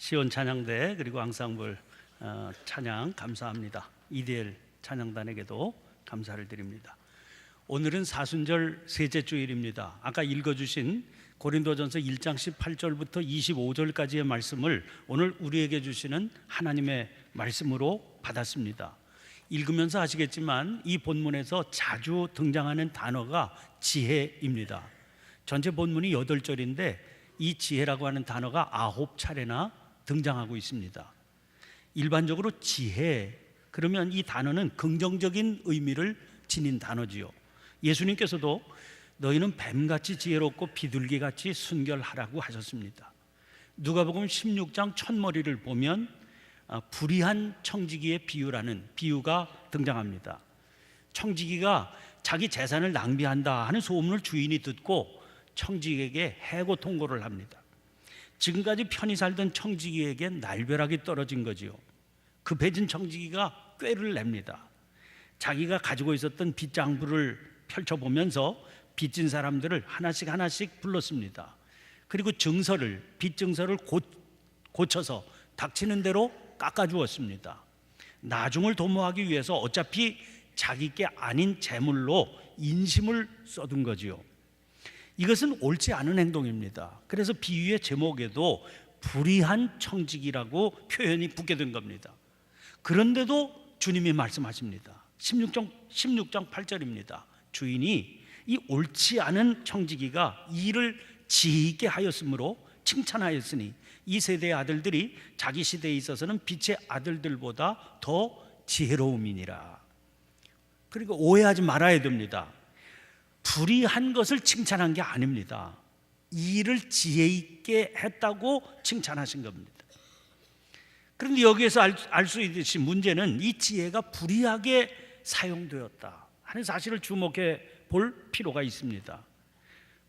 시온 찬양대 그리고 앙상블 찬양 감사합니다. 이디엘 찬양단에게도 감사를 드립니다. 오늘은 사순절 셋째 주일입니다. 아까 읽어주신 고린도전서 1장 18절부터 25절까지의 말씀을 오늘 우리에게 주시는 하나님의 말씀으로 받았습니다. 읽으면서 아시겠지만 이 본문에서 자주 등장하는 단어가 지혜입니다. 전체 본문이 8절인데 이 지혜라고 하는 단어가 9차례나 등장하고 있습니다. 일반적으로 지혜 그러면 이 단어는 긍정적인 의미를 지닌 단어지요. 예수님께서도 너희는 뱀같이 지혜롭고 비둘기같이 순결하라고 하셨습니다. 누가복음 16장 첫머리를 보면 불의한 청지기의 비유라는 비유가 등장합니다. 청지기가 자기 재산을 낭비한다 하는 소문을 주인이 듣고 청지기에게 해고 통고를 합니다. 지금까지 편히 살던 청지기에게 날벼락이 떨어진 거지요. 급해진 청지기가 꾀를 냅니다. 자기가 가지고 있었던 빚장부를 펼쳐보면서 빚진 사람들을 하나씩 불렀습니다. 그리고 빚 증서를 고쳐서 닥치는 대로 깎아주었습니다. 나중을 도모하기 위해서 어차피 자기 게 아닌 재물로 인심을 써둔 거지요. 이것은 옳지 않은 행동입니다. 그래서 비유의 제목에도 불의한 청지기라고 표현이 붙게 된 겁니다. 그런데도 주님이 말씀하십니다. 16장 8절입니다. 주인이 이 옳지 않은 청지기가 일을 지혜 있게 하였으므로 칭찬하였으니 이 세대의 아들들이 자기 시대에 있어서는 빛의 아들들보다 더 지혜로움이니라. 그리고 오해하지 말아야 됩니다. 불의한 것을 칭찬한 게 아닙니다. 일을 지혜 있게 했다고 칭찬하신 겁니다. 그런데 여기에서 알 수 있듯이 문제는 이 지혜가 불의하게 사용되었다 하는 사실을 주목해 볼 필요가 있습니다.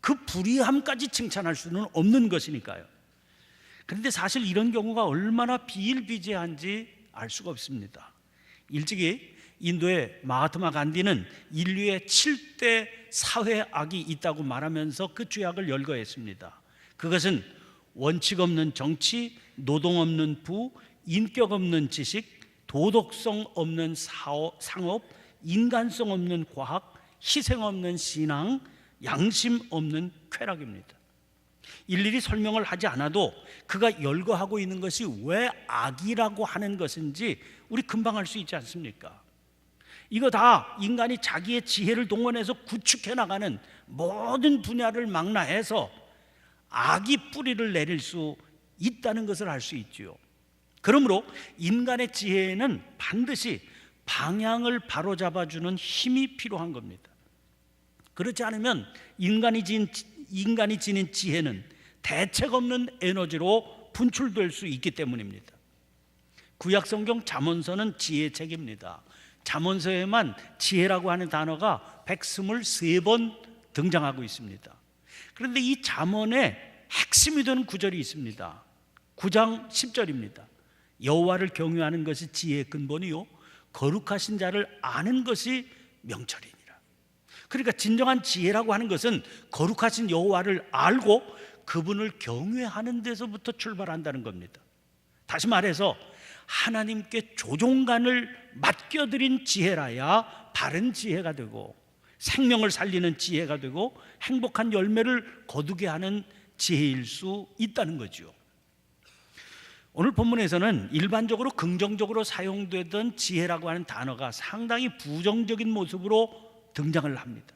그 불의함까지 칭찬할 수는 없는 것이니까요. 그런데 사실 이런 경우가 얼마나 비일비재한지 알 수가 없습니다. 일찍이 인도의 마하트마 간디는 인류의 7대 사회악이 있다고 말하면서 그 죄악을 열거했습니다. 그것은 원칙 없는 정치, 노동 없는 부, 인격 없는 지식, 도덕성 없는 상업, 인간성 없는 과학, 희생 없는 신앙, 양심 없는 쾌락입니다. 일일이 설명을 하지 않아도 그가 열거하고 있는 것이 왜 악이라고 하는 것인지 우리 금방 알 수 있지 않습니까? 이거 다 인간이 자기의 지혜를 동원해서 구축해 나가는 모든 분야를 망라해서 악이 뿌리를 내릴 수 있다는 것을 알 수 있지요. 그러므로 인간의 지혜에는 반드시 방향을 바로잡아주는 힘이 필요한 겁니다. 그렇지 않으면 인간이 지닌 지혜는 대책 없는 에너지로 분출될 수 있기 때문입니다. 구약성경 잠언서는 지혜의 책입니다. 잠언서에만 지혜라고 하는 단어가 123번 등장하고 있습니다. 그런데 이 잠언의 핵심이 되는 구절이 있습니다. 9장 10절입니다. 여호와를 경외하는 것이 지혜의 근본이요 거룩하신 자를 아는 것이 명철이니라. 그러니까 진정한 지혜라고 하는 것은 거룩하신 여호와를 알고 그분을 경외하는 데서부터 출발한다는 겁니다. 다시 말해서 하나님께 조종간을 맡겨드린 지혜라야 바른 지혜가 되고 생명을 살리는 지혜가 되고 행복한 열매를 거두게 하는 지혜일 수 있다는 거죠. 오늘 본문에서는 일반적으로 긍정적으로 사용되던 지혜라고 하는 단어가 상당히 부정적인 모습으로 등장을 합니다.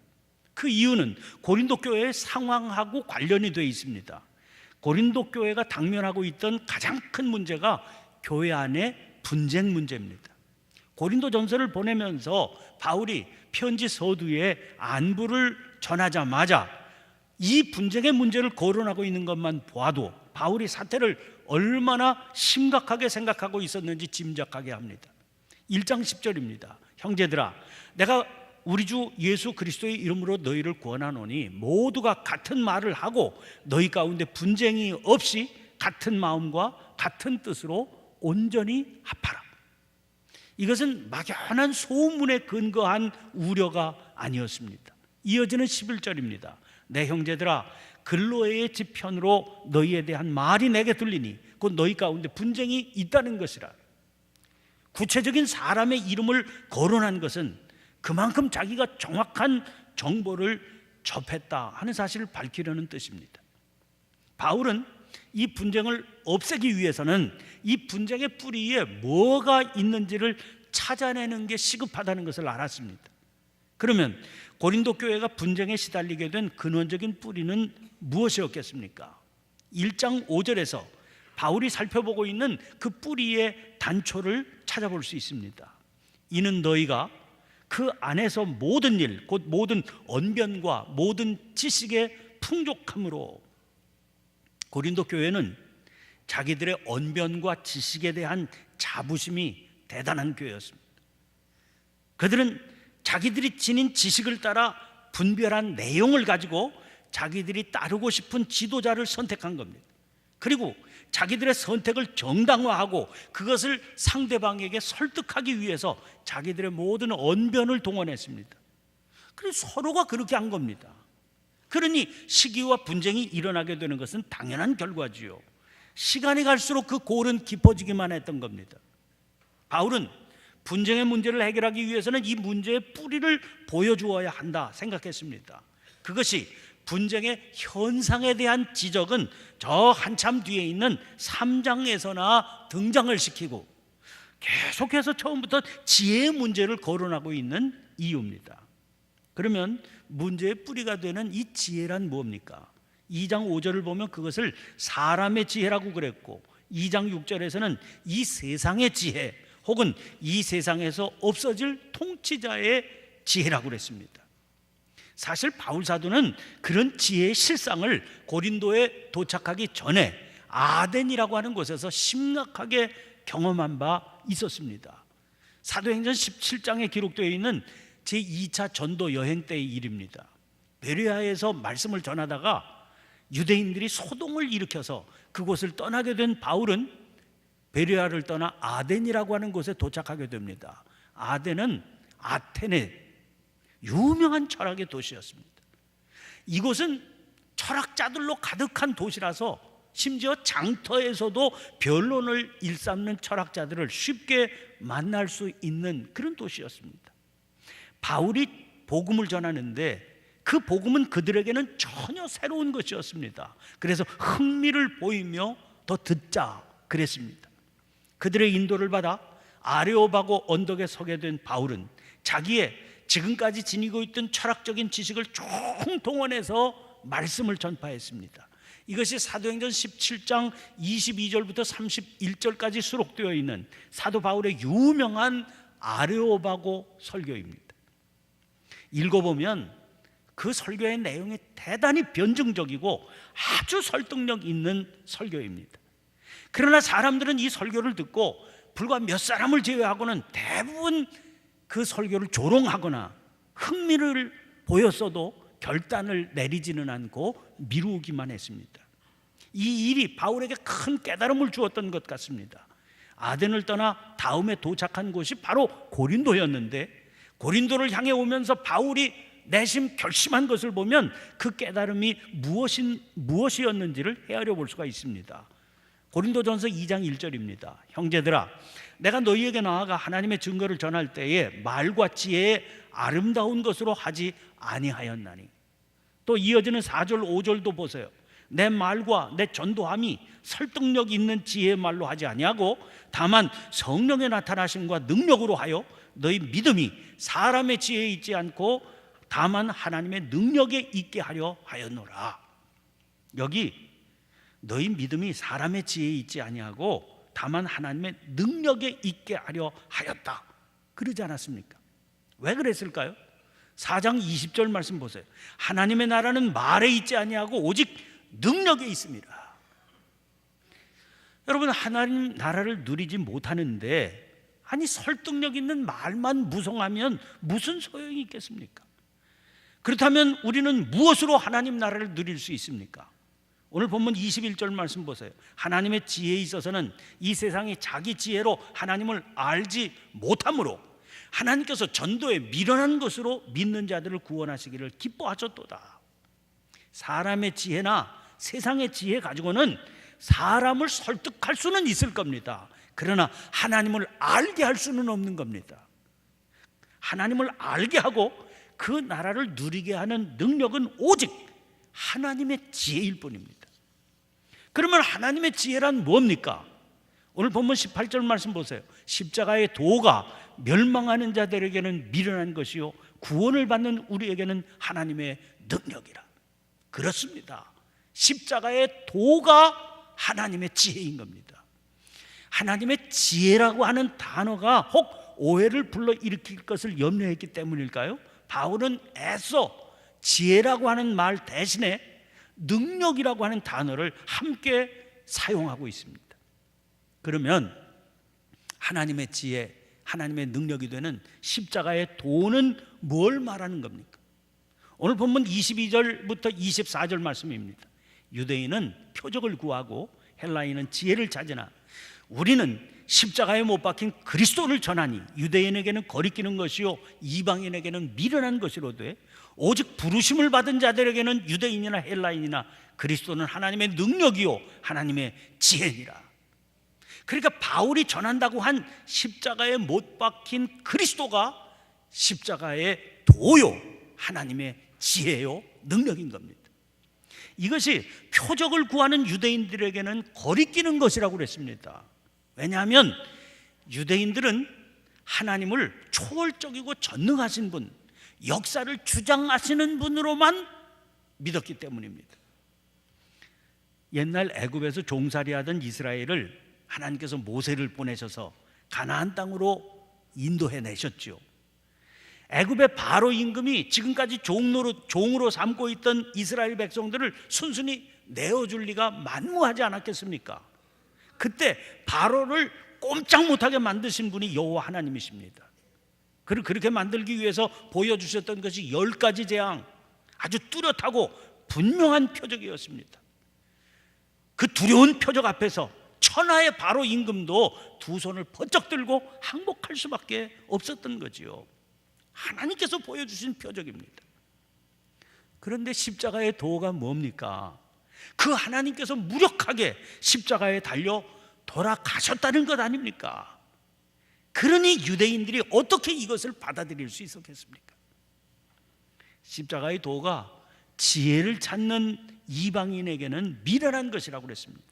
그 이유는 고린도 교회의 상황하고 관련이 되어 있습니다. 고린도 교회가 당면하고 있던 가장 큰 문제가 교회 안의 분쟁 문제입니다. 고린도전서를 보내면서 바울이 편지 서두에 안부를 전하자마자 이 분쟁의 문제를 거론하고 있는 것만 봐도 바울이 사태를 얼마나 심각하게 생각하고 있었는지 짐작하게 합니다. 1장 10절입니다. 형제들아, 내가 우리 주 예수 그리스도의 이름으로 너희를 권하노니 모두가 같은 말을 하고 너희 가운데 분쟁이 없이 같은 마음과 같은 뜻으로 온전히 합하라. 이것은 막연한 소문에 근거한 우려가 아니었습니다. 이어지는 11절입니다. 내 형제들아, 글로에의 지편으로 너희에 대한 말이 내게 들리니 곧 너희 가운데 분쟁이 있다는 것이라. 구체적인 사람의 이름을 거론한 것은 그만큼 자기가 정확한 정보를 접했다 하는 사실을 밝히려는 뜻입니다. 바울은 이 분쟁을 없애기 위해서는 이 분쟁의 뿌리에 뭐가 있는지를 찾아내는 게 시급하다는 것을 알았습니다. 그러면 고린도 교회가 분쟁에 시달리게 된 근원적인 뿌리는 무엇이었겠습니까? 1장 5절에서 바울이 살펴보고 있는 그 뿌리의 단초를 찾아볼 수 있습니다. 이는 너희가 그 안에서 모든 일, 곧 모든 언변과 모든 지식의 풍족함으로. 고린도 교회는 자기들의 언변과 지식에 대한 자부심이 대단한 교회였습니다. 그들은 자기들이 지닌 지식을 따라 분별한 내용을 가지고 자기들이 따르고 싶은 지도자를 선택한 겁니다. 그리고 자기들의 선택을 정당화하고 그것을 상대방에게 설득하기 위해서 자기들의 모든 언변을 동원했습니다. 그래서 서로가 그렇게 한 겁니다. 그러니 시기와 분쟁이 일어나게 되는 것은 당연한 결과지요. 시간이 갈수록 그 골은 깊어지기만 했던 겁니다. 바울은 분쟁의 문제를 해결하기 위해서는 이 문제의 뿌리를 보여주어야 한다 생각했습니다. 그것이 분쟁의 현상에 대한 지적은 저 한참 뒤에 있는 3장에서나 등장을 시키고 계속해서 처음부터 지혜의 문제를 거론하고 있는 이유입니다. 그러면 문제의 뿌리가 되는 이 지혜란 뭡니까? 2장 5절을 보면 그것을 사람의 지혜라고 그랬고 2장 6절에서는 이 세상의 지혜 혹은 이 세상에서 없어질 통치자의 지혜라고 그랬습니다. 사실 바울 사도는 그런 지혜의 실상을 고린도에 도착하기 전에 아덴이라고 하는 곳에서 심각하게 경험한 바 있었습니다. 사도행전 17장에 기록되어 있는 제2차 전도 여행 때의 일입니다. 베레아에서 말씀을 전하다가 유대인들이 소동을 일으켜서 그곳을 떠나게 된 바울은 베레아를 떠나 아덴이라고 하는 곳에 도착하게 됩니다. 아덴은 아테네 유명한 철학의 도시였습니다. 이곳은 철학자들로 가득한 도시라서 심지어 장터에서도 변론을 일삼는 철학자들을 쉽게 만날 수 있는 그런 도시였습니다. 바울이 복음을 전하는데 그 복음은 그들에게는 전혀 새로운 것이었습니다. 그래서 흥미를 보이며 더 듣자 그랬습니다. 그들의 인도를 받아 아레오바고 언덕에 서게 된 바울은 자기의 지금까지 지니고 있던 철학적인 지식을 총동원해서 말씀을 전파했습니다. 이것이 사도행전 17장 22절부터 31절까지 수록되어 있는 사도 바울의 유명한 아레오바고 설교입니다. 읽어보면 그 설교의 내용이 대단히 변증적이고 아주 설득력 있는 설교입니다. 그러나 사람들은 이 설교를 듣고 불과 몇 사람을 제외하고는 대부분 그 설교를 조롱하거나 흥미를 보였어도 결단을 내리지는 않고 미루기만 했습니다. 이 일이 바울에게 큰 깨달음을 주었던 것 같습니다. 아덴을 떠나 다음에 도착한 곳이 바로 고린도였는데 고린도를 향해 오면서 바울이 내심 결심한 것을 보면 그 깨달음이 무엇이었는지를 헤아려 볼 수가 있습니다. 고린도전서 2장 1절입니다. 형제들아, 내가 너희에게 나아가 하나님의 증거를 전할 때에 말과 지혜의 아름다운 것으로 하지 아니하였나니. 또 이어지는 4절 5절도 보세요. 내 말과 내 전도함이 설득력 있는 지혜의 말로 하지 아니하고 다만 성령의 나타나심과 능력으로 하여 너희 믿음이 사람의 지혜에 있지 않고 다만 하나님의 능력에 있게 하려 하였노라. 여기 너희 믿음이 사람의 지혜에 있지 아니하고 다만 하나님의 능력에 있게 하려 하였다 그러지 않았습니까? 왜 그랬을까요? 4장 20절 말씀 보세요. 하나님의 나라는 말에 있지 아니하고 오직 능력에 있습니다. 여러분, 하나님 나라를 누리지 못하는데 아니 설득력 있는 말만 무성하면 무슨 소용이 있겠습니까? 그렇다면 우리는 무엇으로 하나님 나라를 누릴 수 있습니까? 오늘 본문 21절 말씀 보세요. 하나님의 지혜에 있어서는 이 세상이 자기 지혜로 하나님을 알지 못하므로 하나님께서 전도에 미련한 것으로 믿는 자들을 구원하시기를 기뻐하셨도다. 사람의 지혜나 세상의 지혜 가지고는 사람을 설득할 수는 있을 겁니다. 그러나 하나님을 알게 할 수는 없는 겁니다. 하나님을 알게 하고 그 나라를 누리게 하는 능력은 오직 하나님의 지혜일 뿐입니다. 그러면 하나님의 지혜란 뭡니까? 오늘 본문 18절 말씀 보세요. 십자가의 도가 멸망하는 자들에게는 미련한 것이요 구원을 받는 우리에게는 하나님의 능력이라. 그렇습니다. 십자가의 도가 하나님의 지혜인 겁니다. 하나님의 지혜라고 하는 단어가 혹 오해를 불러일으킬 것을 염려했기 때문일까요? 바울은 애써 지혜라고 하는 말 대신에 능력이라고 하는 단어를 함께 사용하고 있습니다. 그러면 하나님의 지혜, 하나님의 능력이 되는 십자가의 도는 뭘 말하는 겁니까? 오늘 본문 22절부터 24절 말씀입니다. 유대인은 표적을 구하고 헬라인은 지혜를 찾으나 우리는 십자가에 못 박힌 그리스도를 전하니 유대인에게는 거리끼는 것이요 이방인에게는 미련한 것이로되 오직 부르심을 받은 자들에게는 유대인이나 헬라인이나 그리스도는 하나님의 능력이요 하나님의 지혜니라. 그러니까 바울이 전한다고 한 십자가에 못 박힌 그리스도가 십자가의 도요 하나님의 지혜요 능력인 겁니다. 이것이 표적을 구하는 유대인들에게는 거리끼는 것이라고 그랬습니다. 왜냐하면 유대인들은 하나님을 초월적이고 전능하신 분, 역사를 주장하시는 분으로만 믿었기 때문입니다. 옛날 애굽에서 종살이하던 이스라엘을 하나님께서 모세를 보내셔서 가나안 땅으로 인도해내셨죠. 애굽의 바로 임금이 지금까지 종으로 삼고 있던 이스라엘 백성들을 순순히 내어줄 리가 만무하지 않았겠습니까? 그때 바로를 꼼짝 못하게 만드신 분이 여호와 하나님이십니다. 그리고 그렇게 만들기 위해서 보여주셨던 것이 10가지 재앙, 아주 뚜렷하고 분명한 표적이었습니다. 그 두려운 표적 앞에서 천하의 바로 임금도 두 손을 번쩍 들고 항복할 수밖에 없었던 거지요. 하나님께서 보여주신 표적입니다. 그런데 십자가의 도가 뭡니까? 그 하나님께서 무력하게 십자가에 달려 돌아가셨다는 것 아닙니까? 그러니 유대인들이 어떻게 이것을 받아들일 수 있었겠습니까? 십자가의 도가 지혜를 찾는 이방인에게는 미련한 것이라고 그랬습니다.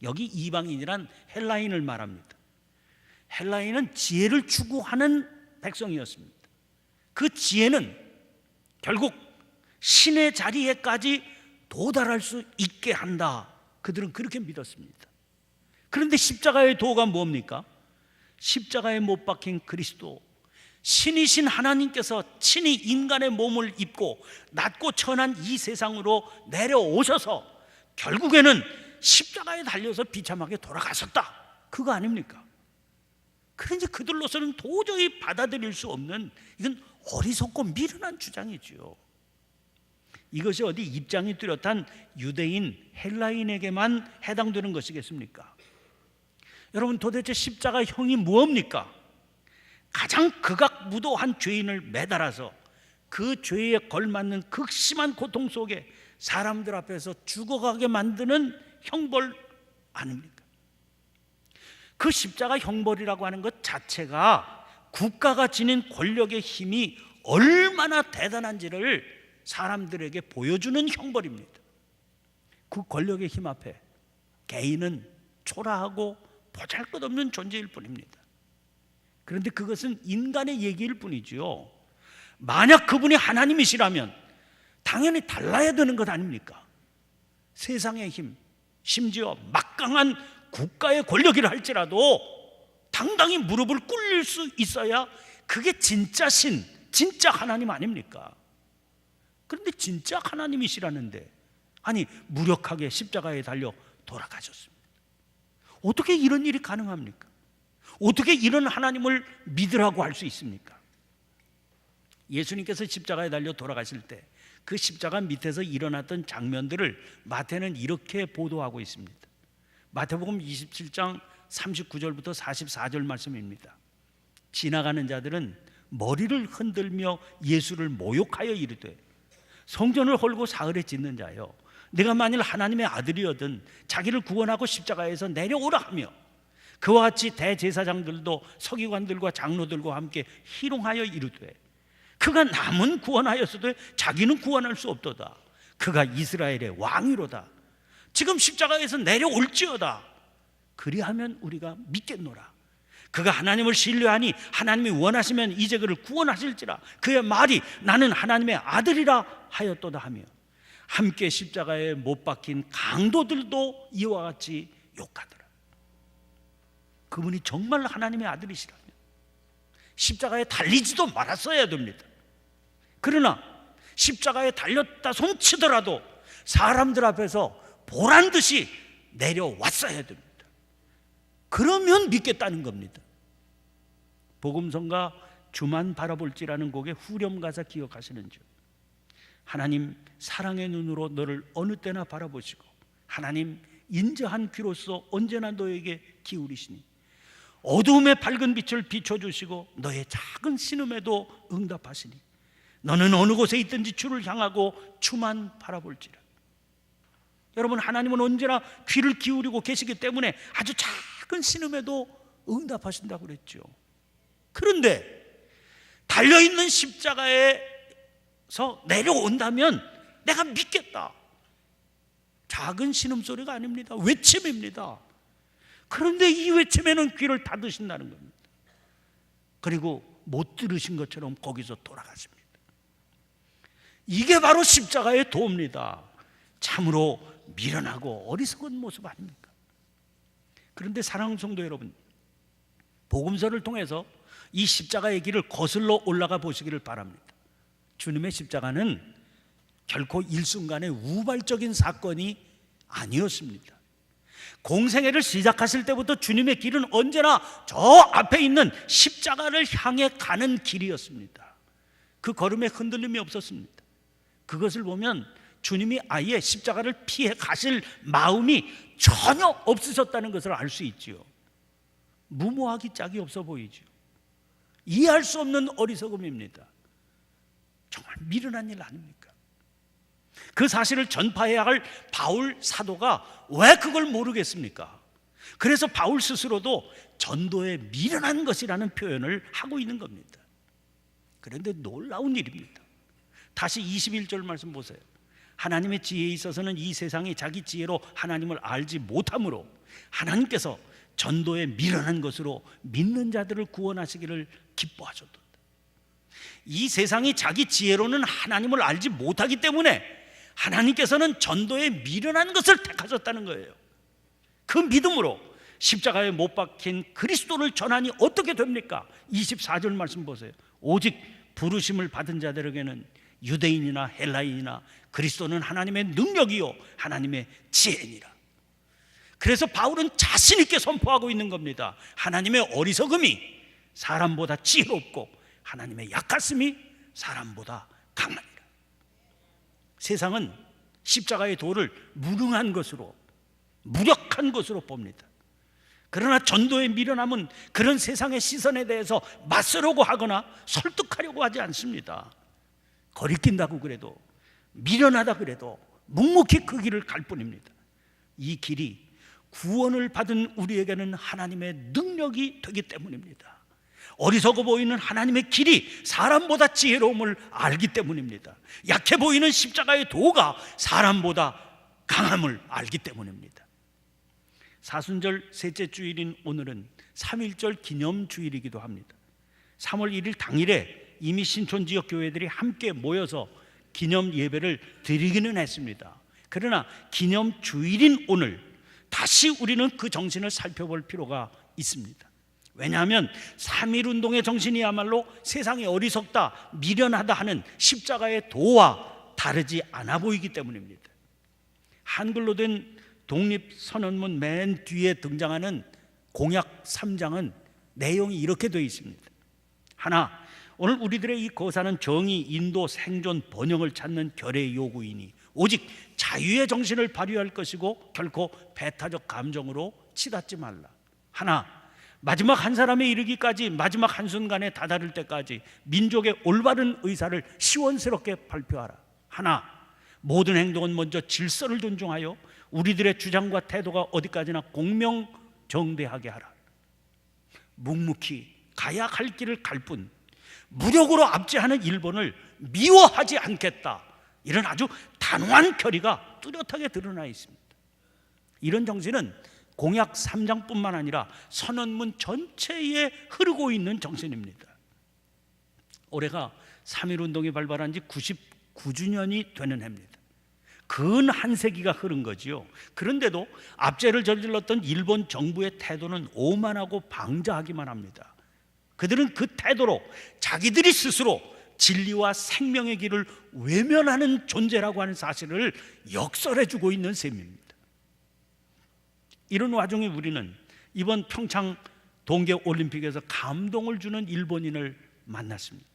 여기 이방인이란 헬라인을 말합니다. 헬라인은 지혜를 추구하는 백성이었습니다. 그 지혜는 결국 신의 자리에까지 도달할 수 있게 한다. 그들은 그렇게 믿었습니다. 그런데 십자가의 도가 뭡니까? 십자가에 못 박힌 그리스도, 신이신 하나님께서 친히 인간의 몸을 입고 낮고 천한 이 세상으로 내려오셔서 결국에는 십자가에 달려서 비참하게 돌아가셨다. 그거 아닙니까? 그런데 그들로서는 도저히 받아들일 수 없는, 이건 어리석고 미련한 주장이지요. 이것이 어디 입장이 뚜렷한 유대인, 헬라인에게만 해당되는 것이겠습니까? 여러분, 도대체 십자가 형이 뭡니까? 가장 극악무도한 죄인을 매달아서 그 죄에 걸맞는 극심한 고통 속에 사람들 앞에서 죽어가게 만드는 형벌 아닙니까? 그 십자가 형벌이라고 하는 것 자체가 국가가 지닌 권력의 힘이 얼마나 대단한지를 사람들에게 보여주는 형벌입니다. 그 권력의 힘 앞에 개인은 초라하고 보잘것없는 존재일 뿐입니다. 그런데 그것은 인간의 얘기일 뿐이지요. 만약 그분이 하나님이시라면 당연히 달라야 되는 것 아닙니까? 세상의 힘, 심지어 막강한 국가의 권력이라 할지라도 당당히 무릎을 꿇릴 수 있어야 그게 진짜 신, 진짜 하나님 아닙니까? 그런데 진짜 하나님이시라는데 아니 무력하게 십자가에 달려 돌아가셨습니다. 어떻게 이런 일이 가능합니까? 어떻게 이런 하나님을 믿으라고 할 수 있습니까? 예수님께서 십자가에 달려 돌아가실 때 그 십자가 밑에서 일어났던 장면들을 마태는 이렇게 보도하고 있습니다. 마태복음 27장 39절부터 44절 말씀입니다. 지나가는 자들은 머리를 흔들며 예수를 모욕하여 이르되 성전을 헐고 사흘에 짓는 자여 내가 만일 하나님의 아들이거든 자기를 구원하고 십자가에서 내려오라 하며, 그와 같이 대제사장들도 서기관들과 장로들과 함께 희롱하여 이르되, 그가 남은 구원하였어도 자기는 구원할 수 없도다. 그가 이스라엘의 왕이로다. 지금 십자가에서 내려올지어다. 그리하면 우리가 믿겠노라. 그가 하나님을 신뢰하니 하나님이 원하시면 이제 그를 구원하실지라. 그의 말이 나는 하나님의 아들이라 하였도다 하며, 함께 십자가에 못 박힌 강도들도 이와 같이 욕하더라. 그분이 정말 하나님의 아들이시라면 십자가에 달리지도 말았어야 됩니다. 그러나 십자가에 달렸다 손치더라도 사람들 앞에서 보란 듯이 내려왔어야 됩니다. 그러면 믿겠다는 겁니다. 복음성가 주만 바라볼지라는 곡의 후렴 가사 기억하시는지요? 하나님 사랑의 눈으로 너를 어느 때나 바라보시고 하나님 인자한 귀로서 언제나 너에게 기울이시니 어두움의 밝은 빛을 비춰주시고 너의 작은 신음에도 응답하시니 너는 어느 곳에 있든지 주를 향하고 주만 바라볼지라. 여러분, 하나님은 언제나 귀를 기울이고 계시기 때문에 아주 작은 신음에도 응답하신다고 그랬죠. 그런데 달려있는 십자가에서 내려온다면 내가 믿겠다. 작은 신음소리가 아닙니다. 외침입니다. 그런데 이 외침에는 귀를 닫으신다는 겁니다. 그리고 못 들으신 것처럼 거기서 돌아가십니다. 이게 바로 십자가의 도입니다. 참으로 미련하고 어리석은 모습 아닙니까? 그런데 사랑하는 성도 여러분, 복음서를 통해서 이 십자가의 길을 거슬러 올라가 보시기를 바랍니다. 주님의 십자가는 결코 일순간의 우발적인 사건이 아니었습니다. 공생애를 시작하실 때부터 주님의 길은 언제나 저 앞에 있는 십자가를 향해 가는 길이었습니다. 그 걸음에 흔들림이 없었습니다. 그것을 보면 주님이 아예 십자가를 피해 가실 마음이 전혀 없으셨다는 것을 알 수 있지요. 무모하기 짝이 없어 보이죠. 이해할 수 없는 어리석음입니다. 정말 미련한 일 아닙니까? 그 사실을 전파해야 할 바울 사도가 왜 그걸 모르겠습니까? 그래서 바울 스스로도 전도에 미련한 것이라는 표현을 하고 있는 겁니다. 그런데 놀라운 일입니다. 다시 21절 말씀 보세요. 하나님의 지혜에 있어서는 이 세상이 자기 지혜로 하나님을 알지 못하므로 하나님께서 전도에 미련한 것으로 믿는 자들을 구원하시기를 기뻐하셨다. 이 세상이 자기 지혜로는 하나님을 알지 못하기 때문에 하나님께서는 전도에 미련한 것을 택하셨다는 거예요. 그 믿음으로 십자가에 못 박힌 그리스도를 전하니 어떻게 됩니까? 24절 말씀 보세요. 오직 부르심을 받은 자들에게는 유대인이나 헬라인이나 그리스도는 하나님의 능력이요 하나님의 지혜니라. 그래서 바울은 자신 있게 선포하고 있는 겁니다. 하나님의 어리석음이 사람보다 지혜롭고 하나님의 약하심이 사람보다 강하니라. 세상은 십자가의 도를 무능한 것으로, 무력한 것으로 봅니다. 그러나 전도의 미련함은 그런 세상의 시선에 대해서 맞서려고 하거나 설득하려고 하지 않습니다. 거리낀다고 그래도, 미련하다 그래도 묵묵히 그 길을 갈 뿐입니다. 이 길이 구원을 받은 우리에게는 하나님의 능력이 되기 때문입니다. 어리석어 보이는 하나님의 길이 사람보다 지혜로움을 알기 때문입니다. 약해 보이는 십자가의 도가 사람보다 강함을 알기 때문입니다. 사순절 셋째 주일인 오늘은 3.1절 기념주일이기도 합니다. 3월 1일 당일에 이미 신촌 지역 교회들이 함께 모여서 기념 예배를 드리기는 했습니다. 그러나 기념 주일인 오늘 다시 우리는 그 정신을 살펴볼 필요가 있습니다. 왜냐하면 3.1운동의 정신이야말로 세상이 어리석다, 미련하다 하는 십자가의 도와 다르지 않아 보이기 때문입니다. 한글로 된 독립선언문 맨 뒤에 등장하는 공약 3장은 내용이 이렇게 되어 있습니다. 하나, 오늘 우리들의 이 거사는 정의, 인도, 생존, 번영을 찾는 결의 요구이니 오직 자유의 정신을 발휘할 것이고 결코 배타적 감정으로 치닫지 말라. 하나, 마지막 한 사람에 이르기까지, 마지막 한순간에 다다를 때까지 민족의 올바른 의사를 시원스럽게 발표하라. 하나, 모든 행동은 먼저 질서를 존중하여 우리들의 주장과 태도가 어디까지나 공명정대하게 하라. 묵묵히 가야 할 길을 갈 뿐 무력으로 압제하는 일본을 미워하지 않겠다. 이런 아주 단호한 결의가 뚜렷하게 드러나 있습니다. 이런 정신은 공약 3장뿐만 아니라 선언문 전체에 흐르고 있는 정신입니다. 올해가 3.1운동이 발발한 지 99주년이 되는 해입니다. 근 한 세기가 흐른 거지요. 그런데도 압제를 저질렀던 일본 정부의 태도는 오만하고 방자하기만 합니다. 그들은 그 태도로 자기들이 스스로 진리와 생명의 길을 외면하는 존재라고 하는 사실을 역설해주고 있는 셈입니다. 이런 와중에 우리는 이번 평창 동계올림픽에서 감동을 주는 일본인을 만났습니다.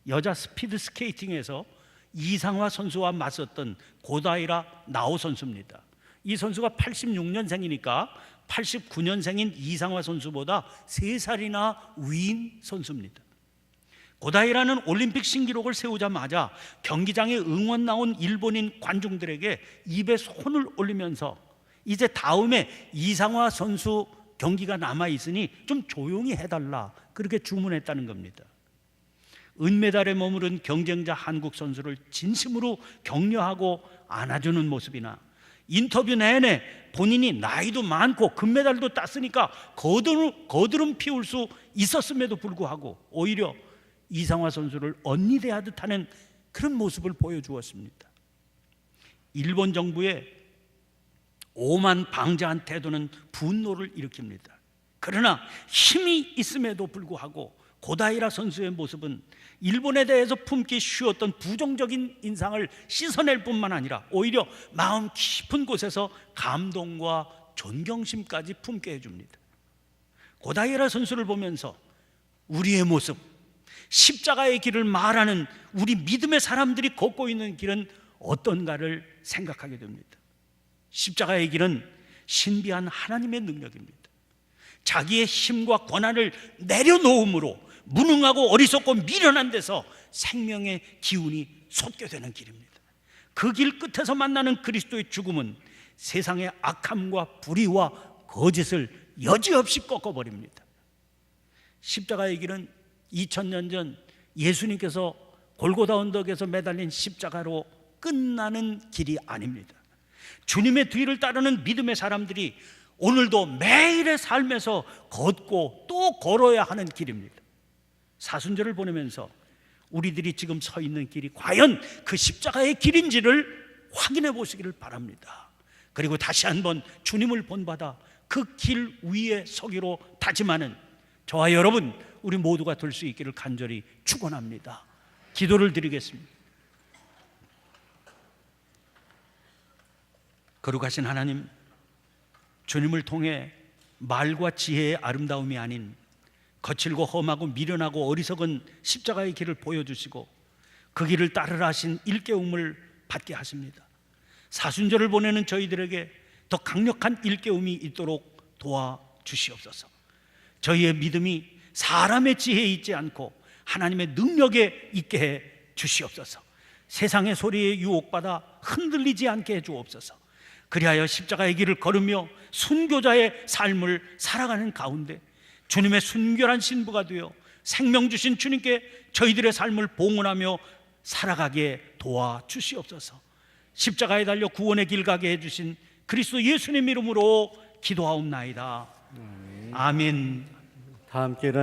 여자 스피드 스케이팅에서 이상화 선수와 맞섰던 고다이라 나오 선수입니다. 이 선수가 86년생이니까 89년생인 이상화 선수보다 3살이나 위인 선수입니다. 고다이라는 올림픽 신기록을 세우자마자 경기장에 응원 나온 일본인 관중들에게 입에 손을 올리면서 이제 다음에 이상화 선수 경기가 남아있으니 좀 조용히 해달라, 그렇게 주문했다는 겁니다. 은메달에 머무른 경쟁자 한국 선수를 진심으로 격려하고 안아주는 모습이나 인터뷰 내내 본인이 나이도 많고 금메달도 땄으니까 거드름 피울 수 있었음에도 불구하고 오히려 이상화 선수를 언니 대하듯 하는 그런 모습을 보여주었습니다. 일본 정부의 오만 방자한 태도는 분노를 일으킵니다. 그러나 힘이 있음에도 불구하고 고다이라 선수의 모습은 일본에 대해서 품기 쉬웠던 부정적인 인상을 씻어낼 뿐만 아니라 오히려 마음 깊은 곳에서 감동과 존경심까지 품게 해줍니다. 고다이라 선수를 보면서 우리의 모습, 십자가의 길을 말하는 우리 믿음의 사람들이 걷고 있는 길은 어떤가를 생각하게 됩니다. 십자가의 길은 신비한 하나님의 능력입니다. 자기의 힘과 권한을 내려놓음으로 무능하고 어리석고 미련한 데서 생명의 기운이 솟게 되는 길입니다. 그 길 끝에서 만나는 그리스도의 죽음은 세상의 악함과 불의와 거짓을 여지없이 꺾어버립니다. 십자가의 길은 2000년 전 예수님께서 골고다 언덕에서 매달린 십자가로 끝나는 길이 아닙니다. 주님의 뒤를 따르는 믿음의 사람들이 오늘도 매일의 삶에서 걷고 또 걸어야 하는 길입니다. 사순절을 보내면서 우리들이 지금 서 있는 길이 과연 그 십자가의 길인지를 확인해 보시기를 바랍니다. 그리고 다시 한번 주님을 본받아 그 길 위에 서기로 다짐하는 저와 여러분, 우리 모두가 될 수 있기를 간절히 축원합니다. 기도를 드리겠습니다. 거룩하신 하나님, 주님을 통해 말과 지혜의 아름다움이 아닌 거칠고 험하고 미련하고 어리석은 십자가의 길을 보여주시고 그 길을 따르라 하신 일깨움을 받게 하십니다. 사순절을 보내는 저희들에게 더 강력한 일깨움이 있도록 도와주시옵소서. 저희의 믿음이 사람의 지혜에 있지 않고 하나님의 능력에 있게 해 주시옵소서. 세상의 소리에 유혹받아 흔들리지 않게 해 주옵소서. 그리하여 십자가의 길을 걸으며 순교자의 삶을 살아가는 가운데 주님의 순결한 신부가 되어 생명 주신 주님께 저희들의 삶을 봉헌하며 살아가게 도와주시옵소서. 십자가에 달려 구원의 길 가게 해주신 그리스도 예수님 이름으로 기도하옵나이다. 아멘. 다 함께 일어나